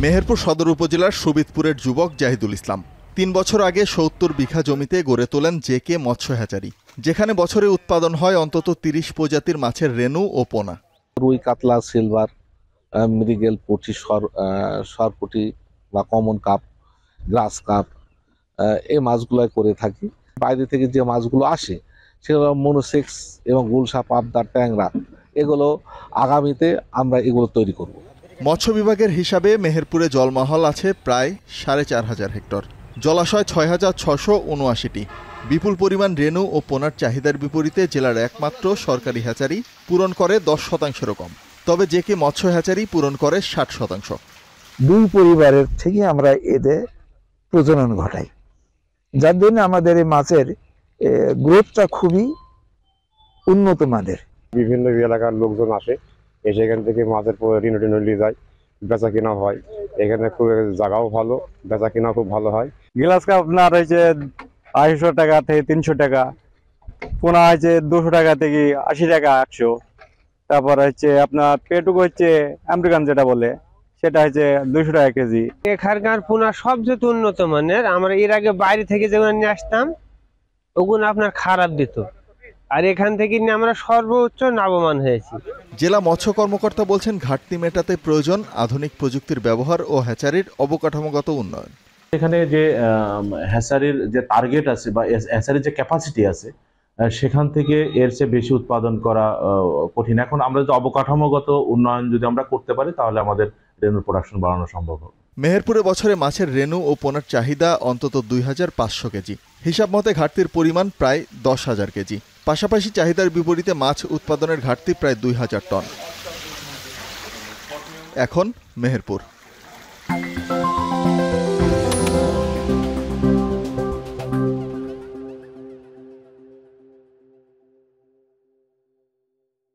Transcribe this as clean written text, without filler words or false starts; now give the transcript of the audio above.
মেহেরপুর সদর উপজেলার সুবিদপুরের যুবক জাহিদুল ইসলাম ৩ বছর আগে ৭০ বিঘা জমিতে গড়ে তোলেন জেকে মৎস্য হ্যাচারি, যেখানে বছরে উৎপাদন হয় অন্তত ৩০ প্রজাতির মাছের রেণু ও পোনা। রুই, কাতলা, সিলভার, মৃগেল, পুঁটি, সরপুঁটি বা কমন কাপ, গ্রাস কাপ, এই মাছগুলো করে থাকি। বাইরে থেকে যে মাছগুলো আসে সেগুলো মনোসেক্স এবং গুলশা, পাবদা, ট্যাংরা, এগুলো আগামীতে আমরা এগুলো তৈরি করব। মৎস্য বিভাগের হিসাবে মেহেরপুরে জলমহল আছে প্রায় ৪,৫০০ হেক্টর, জলাশয় ৬,৬৭৯টি। বিপুল পরিমাণ রেণু ও পোনার চাহিদার বিপরীতে জেলার একমাত্র সরকারি হ্যাচারি পূরণ করে ১০% কম। তবে জেকে মৎস্য হ্যাচারি পূরণ করে ৬০%। দুই পরিবারের থেকে আমরা এদের প্রজনন ঘটাই, যার জন্য আমাদের এই মাছের গ্রোথটা খুবই উন্নত মানের। বিভিন্ন এলাকার লোকজন আসে, এসে এখান থেকে মাছের ঋণ নিয়ে যায়, বেচা কিনা হয়। এখানে খুব জায়গাও ভালো, বেচা কিনা খুব ভালো হয়। গ্লাস কাপ আপনার হয়েছে ২৫০ টাকা থেকে ৩০০ টাকা, পোনা হয়েছে ২০০ টাকা থেকে ৮০ টাকা ১০০। তারপর হচ্ছে আপনার পেটুক হচ্ছে আমেরিকান যেটা বলে, সেটা হচ্ছে ২০০ টাকা কেজি। এখানকার পোনা সবচেয়ে উন্নত মানের। আমরা এর আগে বাইরে থেকে যেগুলো নিয়ে আসতাম ওগুলো আপনার খারাপ দিত, আর এখান থেকে নিয়ে আমরা সর্বোচ্চ লাভবান হয়েছি। জেলা মৎস্য কর্মকর্তা বলছেন, ঘাটতি মেটাতে প্রয়োজন আধুনিক প্রযুক্তির ব্যবহার ও হ্যাচারির অবকাঠামোগত উন্নয়ন। এখানে যে হ্যাচারির যে টার্গেট আছে বা হ্যাচারির যে ক্যাপাসিটি আছে, সেখান থেকে এর চেয়ে বেশি উৎপাদন করা কঠিন। এখন আমরা যদি অবকাঠামোগত উন্নয়ন যদি আমরা করতে পারি, তাহলে আমাদের রেণুর প্রোডাকশন বাড়ানো সম্ভব হবে। মেহেরপুরে বছরে মাছের রেণু ও পোনার চাহিদা অন্তত ২,৫০০ কেজি। হিসাব মতে ঘাটতির পরিমাণ প্রায় ১০,০০০ কেজি। পাশাপাশি চাহিদার বিপরীতে মাছ উৎপাদনের ঘাটতি প্রায় ২,০০০ টন। এখন মেহেরপুর।